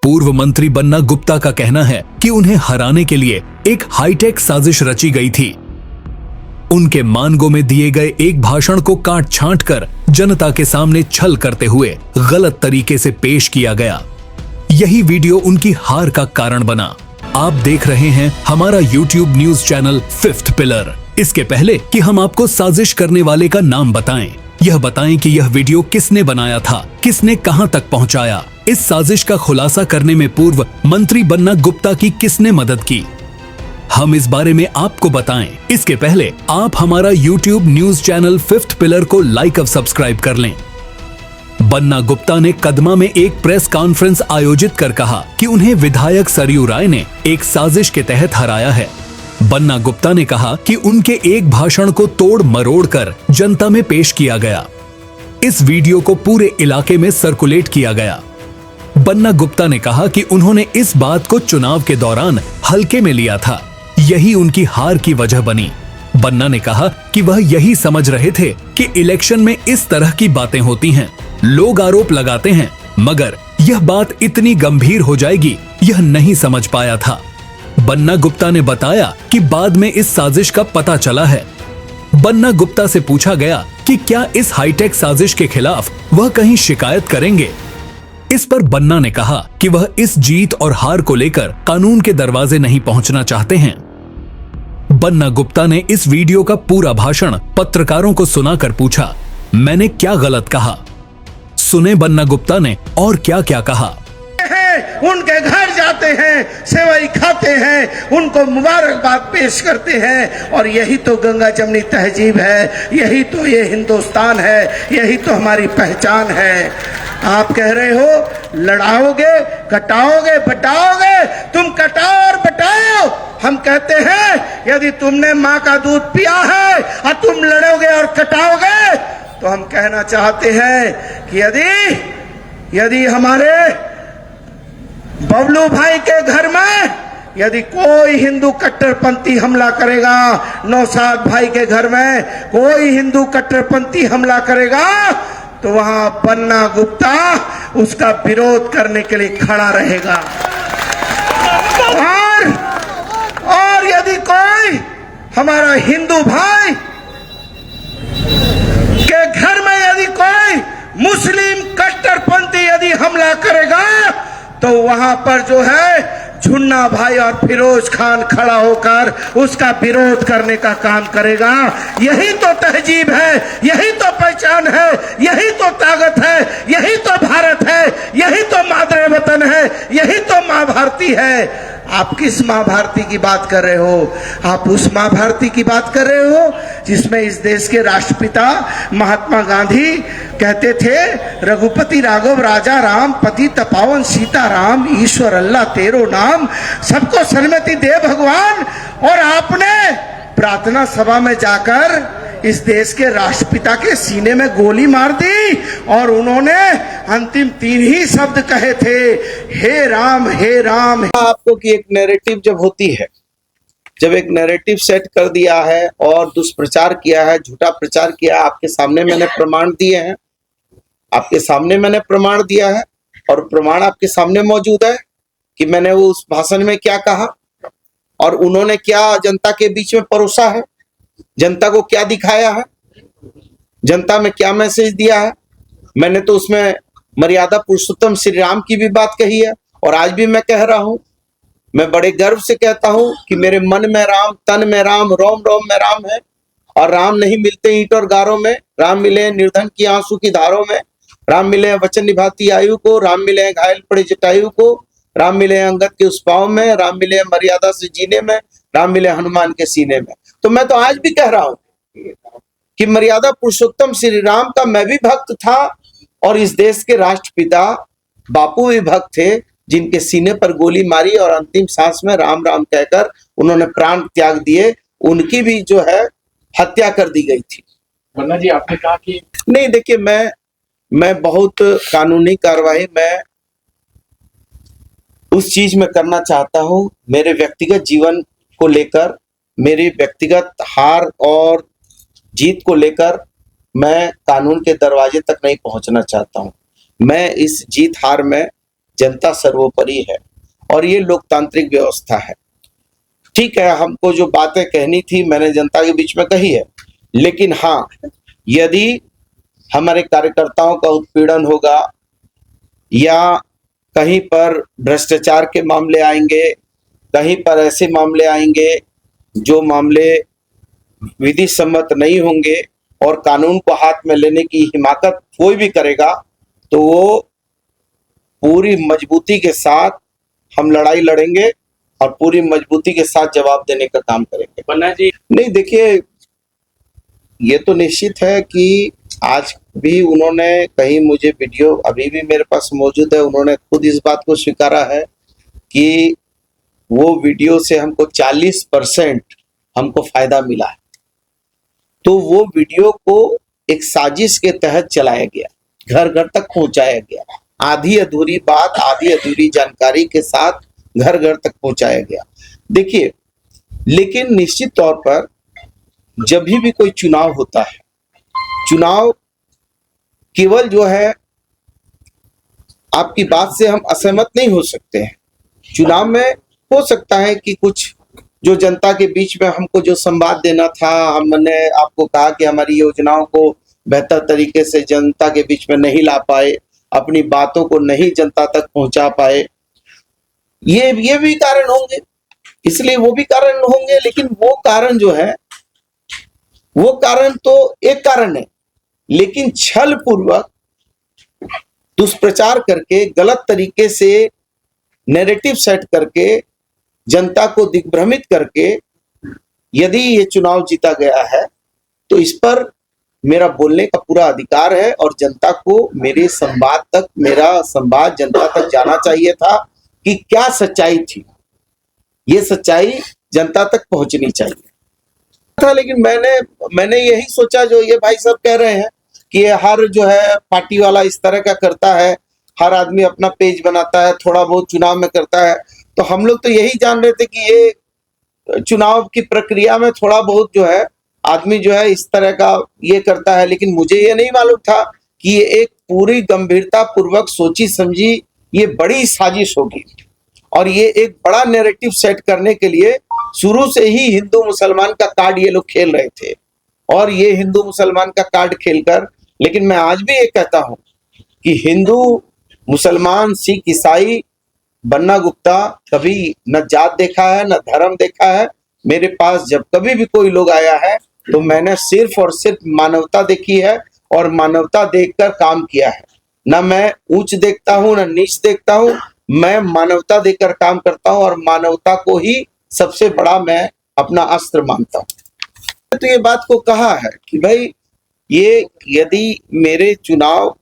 पूर्व मंत्री बन्ना गुप्ता का कहना है कि उन्हें हराने के लिए एक हाईटेक साजिश रची गई थी। उनके मानगो में दिए गए एक भाषण को काट छांट कर जनता के सामने छल करते हुए गलत तरीके से पेश किया गया। यही वीडियो उनकी हार का कारण बना। आप देख रहे हैं हमारा YouTube news channel fifth pillar. इसके पहले कि हम आपको साजिश करने वाले का नाम बताएं, यह बताएं कि यह वीडियो किसने बनाया था, किसने कहां तक पहुंचाया। इस साजिश का खुलासा करने में पूर्व मंत्री बन्ना गुप्ता की किसने मदद की, हम इस बारे में आपको बताएं। इसके पहले आप हमारा YouTube news channel fifth pillar को लाइक और सब्सक्राइब कर लें। बन्ना गुप्ता ने कदमा में एक प्रेस कॉन्फ्रेंस आयोजित कर कहा कि उन्हें विधायक सरयू राय ने एक साजिश के तहत हराया है। बन्ना गुप्ता ने कहा कि उनके एक भाषण को तोड़ मरोड़ कर जनता में पेश किया गया। इस वीडियो को पूरे इलाके में सर्कुलेट किया गया। बन्ना गुप्ता ने कहा कि उन्होंने इस बात को चुनाव के दौरान हल्के में लिया था, यही उनकी हार की वजह बनी। बन्ना ने कहा कि वह यही समझ रहे थे कि इलेक्शन में इस तरह की बातें होती हैं, लोग आरोप लगाते हैं, मगर यह बात इतनी गंभीर हो जाएगी यह नहीं समझ पाया था। बन्ना गुप्ता ने बताया कि बाद में इस साजिश का पता चला है। बन्ना गुप्ता से पूछा गया कि क्या इस हाईटेक साजिश के खिलाफ वह कहीं शिकायत करेंगे। इस पर बन्ना ने कहा कि वह इस जीत और हार को लेकर कानून के दरवाजे नहीं पहुंचना चाहते हैं। बन्ना गुप्ता ने इस वीडियो का पूरा भाषण पत्रकारों को सुनाकर पूछा, मैंने क्या गलत कहा? सुने बन्ना गुप्ता ने और क्या क्या कहा। उनके घर जाते हैं, सेवई खाते हैं, उनको मुबारकबाद पेश करते हैं, और यही तो गंगा जमनी तहजीब है, यही तो ये हिंदुस्तान है, यही तो हमारी पहचान है। आप कह रहे हो लड़ाओगे, कटाओगे, बटाओगे, तुम कटाओ और बटाओ। हम कहते हैं यदि तुमने माँ का दूध पिया है और तुम लड़ोगे और कटाओगे, तो हम कहना चाहते हैं कि यदि हमारे बबलू भाई के घर में यदि कोई हिंदू कट्टरपंथी हमला करेगा, नौशाद भाई के घर में कोई हिंदू कट्टरपंथी हमला करेगा, तो वहां बन्ना गुप्ता उसका विरोध करने के लिए खड़ा रहेगा। और यदि कोई हमारा हिंदू भाई के घर में यदि कोई मुस्लिम कट्टरपंथी यदि हमला करेगा, तो वहां पर जो है झुन्ना भाई और फिरोज खान खड़ा होकर उसका विरोध करने का काम करेगा। यही तो तहजीब है, यही तो पहचान है, यही तो ताकत है, यही तो भारत है, यही तो मादरे वतन है, यही तो माँ भारती है। आप किस माँ भारती की बात कर रहे हो? आप उस माँ भारती की बात कर रहे हो जिसमें इस देश के राष्ट्रपिता महात्मा गांधी कहते थे, रघुपति राघव राजा राम, पति तपावन सीता राम, ईश्वर अल्लाह तेरो नाम, सबको सन्मति दे भगवान। और आपने प्रार्थना सभा में जाकर इस देश के राष्ट्रपिता के सीने में गोली मार दी और उन्होंने अंतिम 3 ही शब्द कहे थे, हे राम हे राम। आपको कि एक नैरेटिव जब होती है, जब एक नैरेटिव सेट कर दिया है और दुष्प्रचार किया है, झूठा प्रचार किया है, आपके सामने मैंने प्रमाण दिए हैं, आपके सामने मैंने प्रमाण दिया है और प्रमाण आपके सामने मौजूद है कि मैंने वो उस भाषण में क्या कहा और उन्होंने क्या जनता के बीच में परोसा है, जनता को क्या दिखाया है, जनता में क्या मैसेज दिया है। मैंने तो उसमें मर्यादा पुरुषोत्तम श्री राम की भी बात कही है और आज भी मैं कह रहा हूं, मैं बड़े गर्व से कहता हूं कि मेरे मन में राम, तन में राम, रोम रोम में राम है। और राम नहीं मिलते ईंट और गारों में, राम मिले निर्धन की आंसू की धारों में, राम मिले वचन निभाती आयु को, राम मिले घायल पड़े जटायु को, राम मिले अंगद के उस पाँव में, राम मिले मर्यादा से जीने में, राम मिले हनुमान के सीने में। तो मैं तो आज भी कह रहा हूं कि मर्यादा पुरुषोत्तम श्री राम का मैं भी भक्त था और इस देश के राष्ट्रपिता बापू भी भक्त थे, जिनके सीने पर गोली मारी और अंतिम सांस में राम राम कहकर उन्होंने प्राण त्याग दिए, उनकी भी जो है हत्या कर दी गई थी। बन्ना जी, आपने कहा कि नहीं, देखिए मैं बहुत कानूनी कार्रवाई मैं उस चीज में करना चाहता हूं। मेरे व्यक्तिगत जीवन को लेकर, मेरी व्यक्तिगत हार और जीत को लेकर मैं कानून के दरवाजे तक नहीं पहुंचना चाहता हूं। मैं इस जीत हार में जनता सर्वोपरि है और ये लोकतांत्रिक व्यवस्था है। ठीक है, हमको जो बातें कहनी थी मैंने जनता के बीच में कही है, लेकिन हाँ, यदि हमारे कार्यकर्ताओं का उत्पीड़न होगा या कहीं पर भ्रष्टाचार के मामले आएंगे, कहीं पर ऐसे मामले आएंगे जो मामले विधि सम्मत नहीं होंगे और कानून को हाथ में लेने की हिमाकत कोई भी करेगा, तो वो पूरी मजबूती के साथ हम लड़ाई लड़ेंगे और पूरी मजबूती के साथ जवाब देने का काम करेंगे। पन्ना जी, नहीं, देखिए, ये तो निश्चित है कि आज भी उन्होंने कहीं मुझे वीडियो अभी भी मेरे पास मौजूद है, उन्होंने खुद इस बात को स्वीकारा है कि वो वीडियो से हमको 40% हमको फायदा मिला है। तो वो वीडियो को एक साजिश के तहत चलाया गया, घर घर तक पहुंचाया गया, आधी अधूरी बात, आधी अधूरी जानकारी के साथ घर घर तक पहुंचाया गया। देखिए, लेकिन निश्चित तौर पर जब भी कोई चुनाव होता है, चुनाव केवल जो है आपकी बात से हम असहमत नहीं हो सकते हैं। चुनाव में हो सकता है कि कुछ जो जनता के बीच में हमको जो संवाद देना था, हमने आपको कहा कि हमारी योजनाओं को बेहतर तरीके से जनता के बीच में नहीं ला पाए, अपनी बातों को नहीं जनता तक पहुंचा पाए, ये भी कारण होंगे, इसलिए वो भी कारण होंगे। लेकिन वो कारण जो है, वो कारण तो एक कारण है, लेकिन छल पूर्वक दुष्प्रचार करके, गलत तरीके से नैरेटिव सेट करके, जनता को दिग्भ्रमित करके यदि ये चुनाव जीता गया है, तो इस पर मेरा बोलने का पूरा अधिकार है और जनता को मेरे संवाद तक, मेरा संवाद जनता तक जाना चाहिए था कि क्या सच्चाई थी। ये सच्चाई जनता तक पहुंचनी चाहिए था। लेकिन मैंने यही सोचा जो ये भाई साहब कह रहे हैं कि हर जो है पार्टी वाला इस तरह का करता है, हर आदमी अपना पेज बनाता है, थोड़ा बहुत चुनाव में करता है। तो हम लोग तो यही जान रहे थे कि ये चुनाव की प्रक्रिया में थोड़ा बहुत जो है आदमी जो है इस तरह का ये करता है, लेकिन मुझे ये नहीं मालूम था कि ये एक पूरी गंभीरता पूर्वक सोची समझी ये बड़ी साजिश होगी और ये एक बड़ा नैरेटिव सेट करने के लिए शुरू से ही हिंदू मुसलमान का कार्ड ये लोग खेल रहे थे। और ये हिंदू मुसलमान का कार्ड खेलकर, लेकिन मैं आज भी ये कहता हूं कि हिंदू मुसलमान सिख ईसाई बन्ना गुप्ता कभी न जात देखा है न धर्म देखा है। मेरे पास जब कभी भी कोई लोग आया है तो मैंने सिर्फ और सिर्फ मानवता देखी है और मानवता देखकर काम किया है। न मैं ऊंच देखता हूं न नीच देखता हूं, मैं मानवता देकर काम करता हूं और मानवता को ही सबसे बड़ा मैं अपना अस्त्र मानता हूं। तो ये बात को कहा है कि भाई ये यदि मेरे चुनाव